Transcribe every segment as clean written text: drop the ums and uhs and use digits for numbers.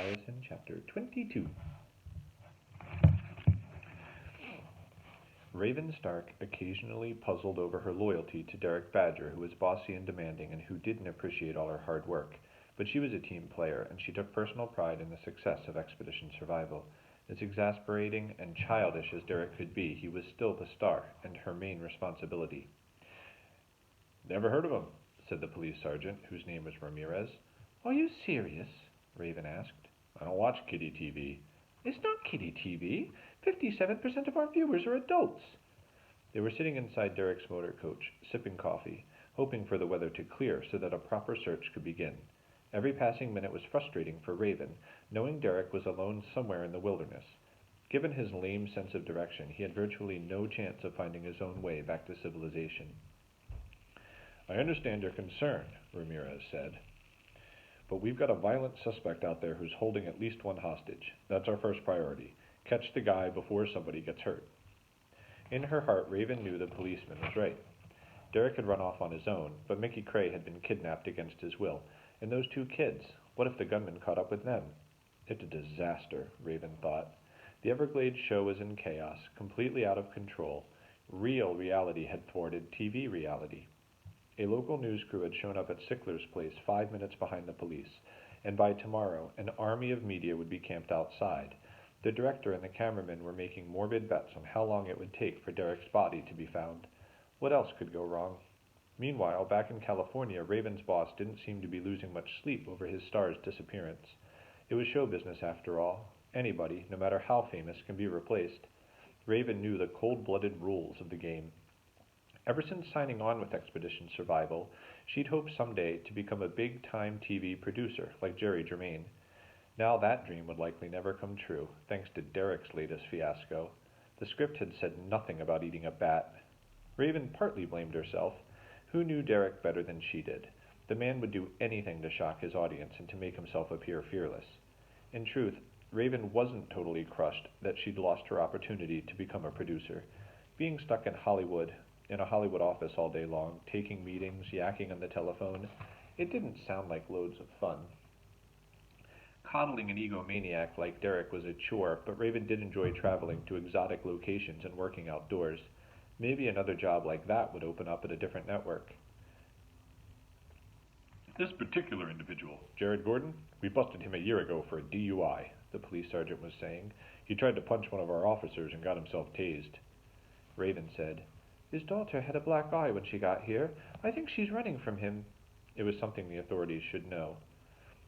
Hiaasen, Chapter 22. Raven Stark occasionally puzzled over her loyalty to Derek Badger, who was bossy and demanding and who didn't appreciate all her hard work. But she was a team player, and she took personal pride in the success of Expedition Survival. As exasperating and childish as Derek could be, he was still the star and her main responsibility. "Never heard of him," said the police sergeant, whose name was Ramirez. "Are you serious?" Raven asked. "I don't watch kiddie TV." "It's not kiddie TV. 57% of our viewers are adults." They were sitting inside Derek's motor coach, sipping coffee, hoping for the weather to clear so that a proper search could begin. Every passing minute was frustrating for Raven, knowing Derek was alone somewhere in the wilderness. Given his lame sense of direction, he had virtually no chance of finding his own way back to civilization. "I understand your concern," Ramirez said. "But we've got a violent suspect out there who's holding at least one hostage. That's our first priority. Catch the guy before somebody gets hurt." In her heart, Raven knew the policeman was right. Derek had run off on his own, but Mickey Cray had been kidnapped against his will. And those two kids, what if the gunman caught up with them? It's a disaster, Raven thought. The Everglades show was in chaos, completely out of control. Real reality had thwarted TV reality. A local news crew had shown up at Sickler's place 5 minutes behind the police, and by tomorrow an army of media would be camped outside. The director and the cameraman were making morbid bets on how long it would take for Derek's body to be found. What else could go wrong? Meanwhile, back in California, Raven's boss didn't seem to be losing much sleep over his star's disappearance. It was show business after all. Anybody, no matter how famous, can be replaced. Raven knew the cold-blooded rules of the game. Ever since signing on with Expedition Survival, she'd hoped someday to become a big-time TV producer like Jerry Germain. Now that dream would likely never come true, thanks to Derek's latest fiasco. The script had said nothing about eating a bat. Raven partly blamed herself. Who knew Derek better than she did? The man would do anything to shock his audience and to make himself appear fearless. In truth, Raven wasn't totally crushed that she'd lost her opportunity to become a producer. Being stuck in a Hollywood office all day long, taking meetings, yakking on the telephone, it didn't sound like loads of fun. Coddling an egomaniac like Derek was a chore, but Raven did enjoy traveling to exotic locations and working outdoors. Maybe another job like that would open up at a different network. "This particular individual, Jared Gordon, we busted him a year ago for a DUI, the police sergeant was saying. He tried to punch one of our officers and got himself tased." Raven said, "His daughter had a black eye when she got here. I think she's running from him." It was something the authorities should know.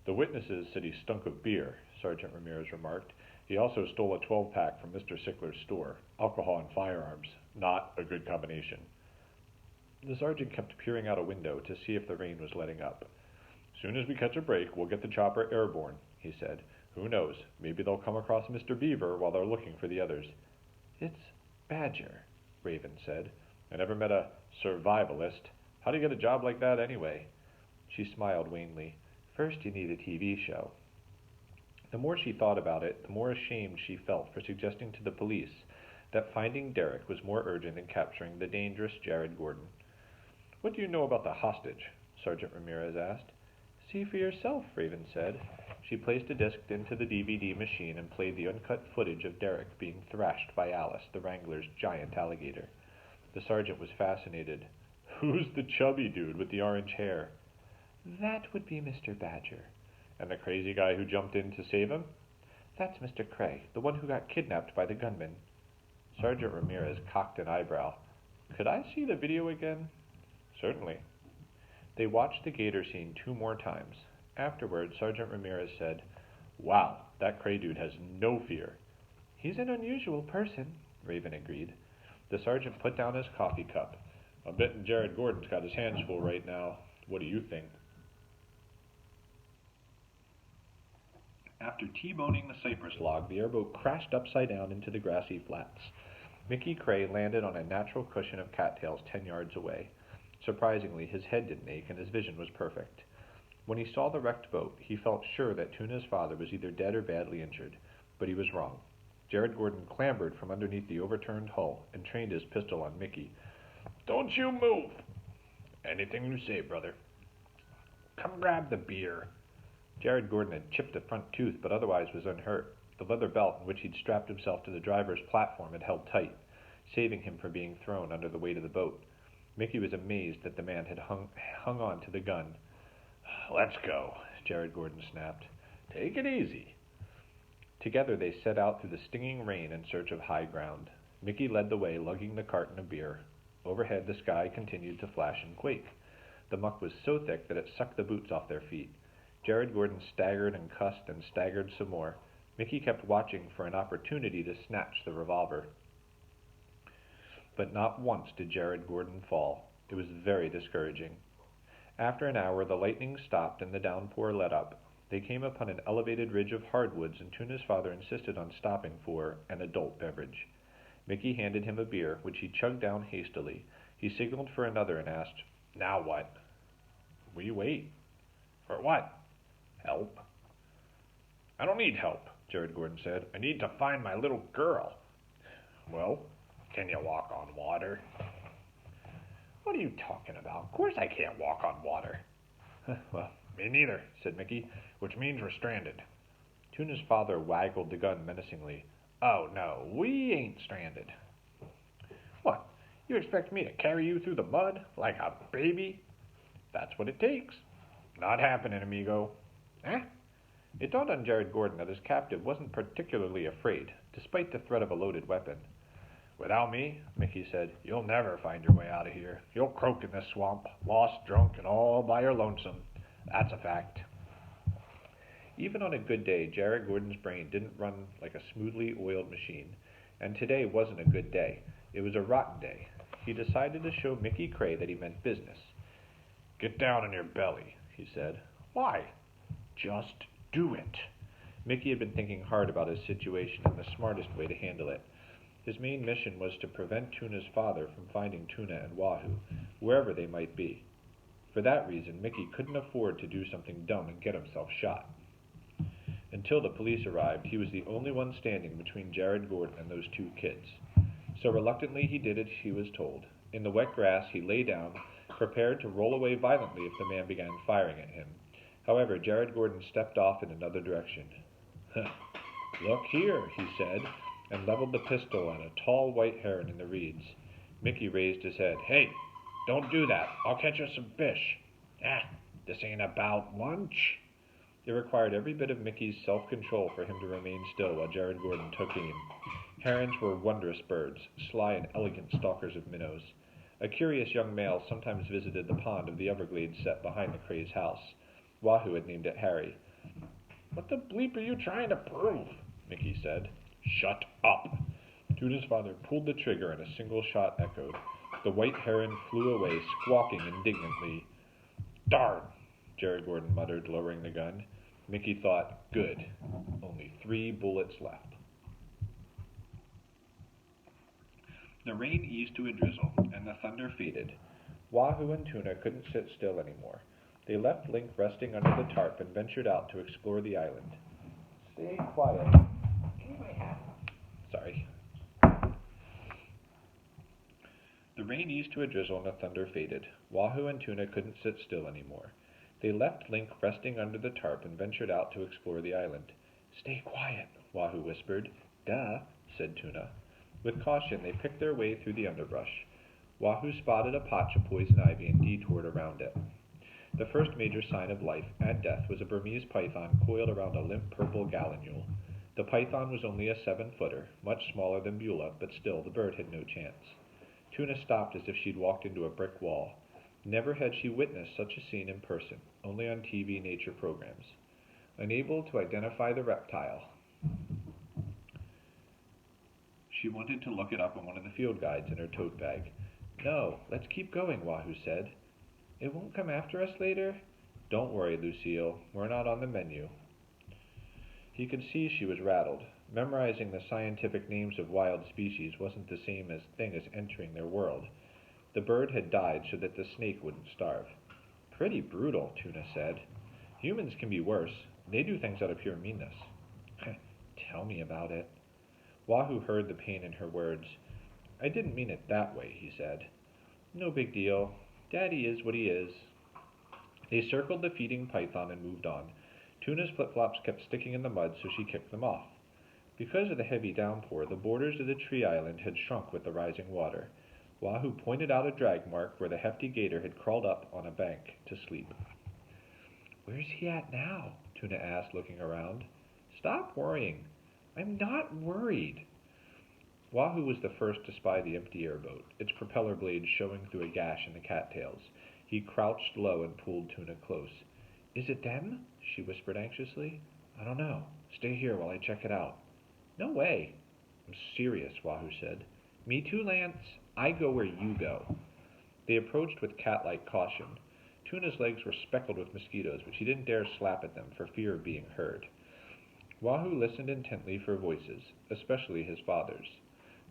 "The witnesses said he stunk of beer," Sergeant Ramirez remarked. "He also stole a 12-pack from Mr. Sickler's store. Alcohol and firearms. Not a good combination." The sergeant kept peering out a window to see if the rain was letting up. "Soon as we catch a break, we'll get the chopper airborne," he said. "Who knows? Maybe they'll come across Mr. Beaver while they're looking for the others." "It's Badger," Raven said. "I never met a survivalist. How do you get a job like that anyway?" She smiled wanly. "First you need a TV show." The more she thought about it, the more ashamed she felt for suggesting to the police that finding Derek was more urgent than capturing the dangerous Jared Gordon. "What do you know about the hostage?" Sergeant Ramirez asked. "See for yourself," Raven said. She placed a disc into the DVD machine and played the uncut footage of Derek being thrashed by Alice, the Wrangler's giant alligator. The sergeant was fascinated. "Who's the chubby dude with the orange hair?" "That would be Mr. Badger." "And the crazy guy who jumped in to save him?" "That's Mr. Cray, the one who got kidnapped by the gunman." Sergeant Ramirez cocked an eyebrow. "Could I see the video again?" "Certainly." They watched the gator scene 2 more times. Afterward, Sergeant Ramirez said, "Wow, that Cray dude has no fear." "He's an unusual person," Raven agreed. The sergeant put down his coffee cup. "I'm betting Jared Gordon's got his hands full right now. What do you think?" After T-boning the cypress log, the airboat crashed upside down into the grassy flats. Mickey Cray landed on a natural cushion of cattails 10 yards away. Surprisingly, his head didn't ache and his vision was perfect. When he saw the wrecked boat, he felt sure that Tuna's father was either dead or badly injured, but he was wrong. Jared Gordon clambered from underneath the overturned hull and trained his pistol on Mickey. "Don't you move!" "Anything you say, brother." "Come grab the beer." Jared Gordon had chipped a front tooth, but otherwise was unhurt. The leather belt in which he'd strapped himself to the driver's platform had held tight, saving him from being thrown under the weight of the boat. Mickey was amazed that the man had hung on to the gun. "Let's go," Jared Gordon snapped. "Take it easy." Together they set out through the stinging rain in search of high ground. Mickey led the way, lugging the carton of beer. Overhead the sky continued to flash and quake. The muck was so thick that it sucked the boots off their feet. Jared Gordon staggered and cussed and staggered some more. Mickey kept watching for an opportunity to snatch the revolver. But not once did Jared Gordon fall. It was very discouraging. After an hour the lightning stopped and the downpour let up. They came upon an elevated ridge of hardwoods, and Tuna's father insisted on stopping for an adult beverage. Mickey handed him a beer, which he chugged down hastily. He signaled for another and asked, "Now what?" "We wait." "For what?" "Help." "I don't need help," Jared Gordon said. "I need to find my little girl." "Well, "Can you walk on water?" "What are you talking about? Of course I can't walk on water." "Well, me neither," said Mickey, "which means we're stranded." Tuna's father waggled the gun menacingly. "Oh, no, we ain't stranded." "What, you expect me to carry you through the mud like a baby?" "That's what it takes." "Not happening, amigo." Eh? It dawned on Jared Gordon that his captive wasn't particularly afraid, despite the threat of a loaded weapon. "Without me," Mickey said, "you'll never find your way out of here. You'll croak in this swamp, lost, drunk, and all by your lonesome. That's a fact." Even on a good day, Jared Gordon's brain didn't run like a smoothly oiled machine. And today wasn't a good day. It was a rotten day. He decided to show Mickey Cray that he meant business. "Get down on your belly," he said. "Why?" "Just do it." Mickey had been thinking hard about his situation and the smartest way to handle it. His main mission was to prevent Tuna's father from finding Tuna and Wahoo, wherever they might be. For that reason, Mickey couldn't afford to do something dumb and get himself shot. Until the police arrived, he was the only one standing between Jared Gordon and those two kids. So reluctantly he did as he was told. In the wet grass he lay down, prepared to roll away violently if the man began firing at him. However, Jared Gordon stepped off in another direction. "Look here," he said, and leveled the pistol at a tall white heron in the reeds. Mickey raised his head. "Hey, don't do that. I'll catch us some fish." "This ain't about lunch." It required every bit of Mickey's self-control for him to remain still while Jared Gordon took aim. Herons were wondrous birds, sly and elegant stalkers of minnows. A curious young male sometimes visited the pond of the Everglades set behind the Cray's house. Wahoo had named it Harry. "What the bleep are you trying to prove?" Mickey said. "Shut up." Tuna's father pulled the trigger and a single shot echoed. The white heron flew away, squawking indignantly. "Darn," Jared Gordon muttered, lowering the gun. Mickey thought, good. Only 3 bullets left. The rain eased to a drizzle, and the thunder faded. Wahoo and Tuna couldn't sit still anymore. They left Link resting under the tarp and ventured out to explore the island. "Stay quiet." Give me my hat. Sorry. The rain eased to a drizzle and the thunder faded. Wahoo and Tuna couldn't sit still anymore. They left Link resting under the tarp and ventured out to explore the island. "Stay quiet," Wahoo whispered. "Duh," said Tuna. With caution, they picked their way through the underbrush. Wahoo spotted a patch of poison ivy and detoured around it. The first major sign of life and death was a Burmese python coiled around a limp purple gallinule. The python was only a 7-footer, much smaller than Beulah, but still the bird had no chance. Tuna stopped as if she'd walked into a brick wall. Never had she witnessed such a scene in person, only on TV nature programs. Unable to identify the reptile, she wanted to look it up in one of the field guides in her tote bag. "No, let's keep going," Wahoo said. "It won't come after us later?" "Don't worry, Lucille. We're not on the menu." He could see she was rattled. Memorizing the scientific names of wild species wasn't the same thing as entering their world. The bird had died so that the snake wouldn't starve. "Pretty brutal," Tuna said. "Humans can be worse. They do things out of pure meanness." "Tell me about it." Wahoo heard the pain in her words. "I didn't mean it that way," he said. "No big deal. Daddy is what he is." They circled the feeding python and moved on. Tuna's flip-flops kept sticking in the mud, so she kicked them off. Because of the heavy downpour, the borders of the tree island had shrunk with the rising water. Wahoo pointed out a drag mark where the hefty gator had crawled up on a bank to sleep. "Where's he at now?" Tuna asked, looking around. "Stop worrying." "I'm not worried." Wahoo was the first to spy the empty airboat, its propeller blades showing through a gash in the cattails. He crouched low and pulled Tuna close. "Is it them?" she whispered anxiously. "I don't know. Stay here while I check it out." "No way." "I'm serious," Wahoo said. "Me too, Lance. I go where you go." They approached with cat-like caution. Tuna's legs were speckled with mosquitoes, but she didn't dare slap at them for fear of being heard. Wahoo listened intently for voices, especially his father's.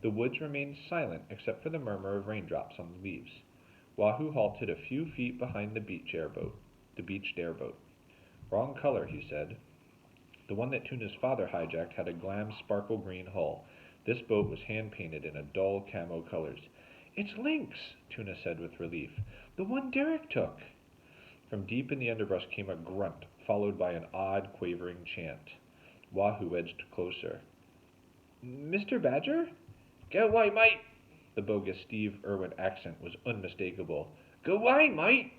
The woods remained silent except for the murmur of raindrops on the leaves. Wahoo halted a few feet behind the beached airboat. "Wrong color," he said. The one that Tuna's father hijacked had a glam sparkle green hull. This boat was hand-painted in a dull camo colors. "It's Lynx," Tuna said with relief. "The one Derek took." From deep in the underbrush came a grunt, followed by an odd, quavering chant. Wahoo edged closer. "Mr. Badger?" "Go away, mate!" The bogus Steve Irwin accent was unmistakable. "Go away, mate!"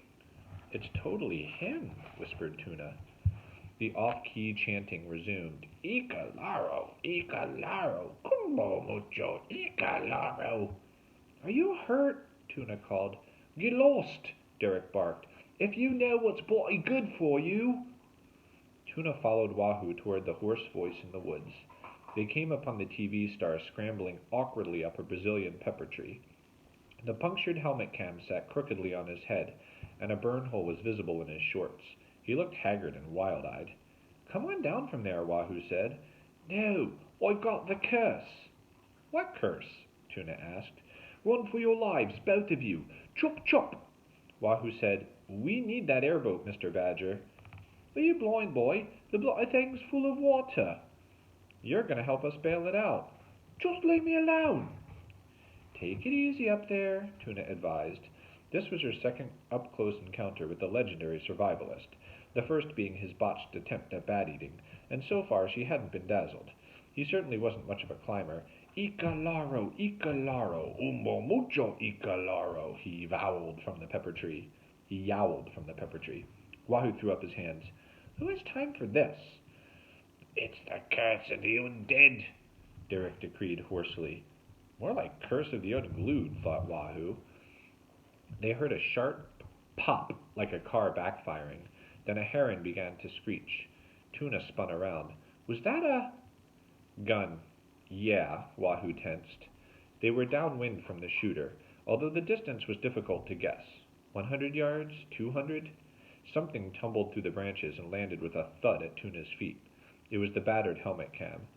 "It's totally him," whispered Tuna. The off-key chanting resumed. "Icalaro, Icalaro, como mucho, Icalaro." "Are you hurt?" Tuna called. "You lost," Derek barked. "If you know what's bloody good for you." Tuna followed Wahoo toward the hoarse voice in the woods. They came upon the TV star scrambling awkwardly up a Brazilian pepper tree. The punctured helmet cam sat crookedly on his head, and a burn hole was visible in his shorts. He looked haggard and wild-eyed. "Come on down from there," Wahoo said. "No, I've got the curse." "What curse?" Tuna asked. "Run for your lives, both of you. Chop, chop." Wahoo said, "We need that airboat, Mr. Badger." "Are you blind, boy? The bloody thing's full of water." "You're going to help us bail it out." "Just leave me alone." "Take it easy up there," Tuna advised. This was her second up-close encounter with the legendary survivalist, the first being his botched attempt at bat-eating, and so far she hadn't been dazzled. He certainly wasn't much of a climber. "Icalaro, Icalaro, mucho Icalaro," he yowled from the pepper tree. Wahoo threw up his hands. "Who has time for this?" "It's the curse of the undead," Derek decreed hoarsely. More like curse of the unglued, thought Wahoo. They heard a sharp pop like a car backfiring. Then a heron began to screech. Tuna spun around. "Was that a—" "Gun." "Yeah," Wahoo tensed. They were downwind from the shooter, although the distance was difficult to guess. 100 yards? 200? Something tumbled through the branches and landed with a thud at Tuna's feet. It was the battered helmet cam.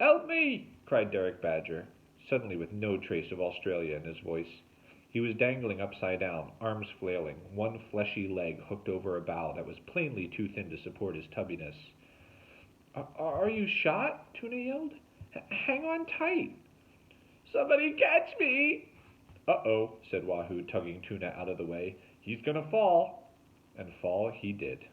"Help me!" cried Derek Badger, suddenly with no trace of Australia in his voice. He was dangling upside down, arms flailing, one fleshy leg hooked over a bough that was plainly too thin to support his tubbiness. Are you shot?" Tuna yelled. "Hang on tight." "Somebody catch me!" "Uh-oh," said Wahoo, tugging Tuna out of the way. "He's gonna fall." And fall he did.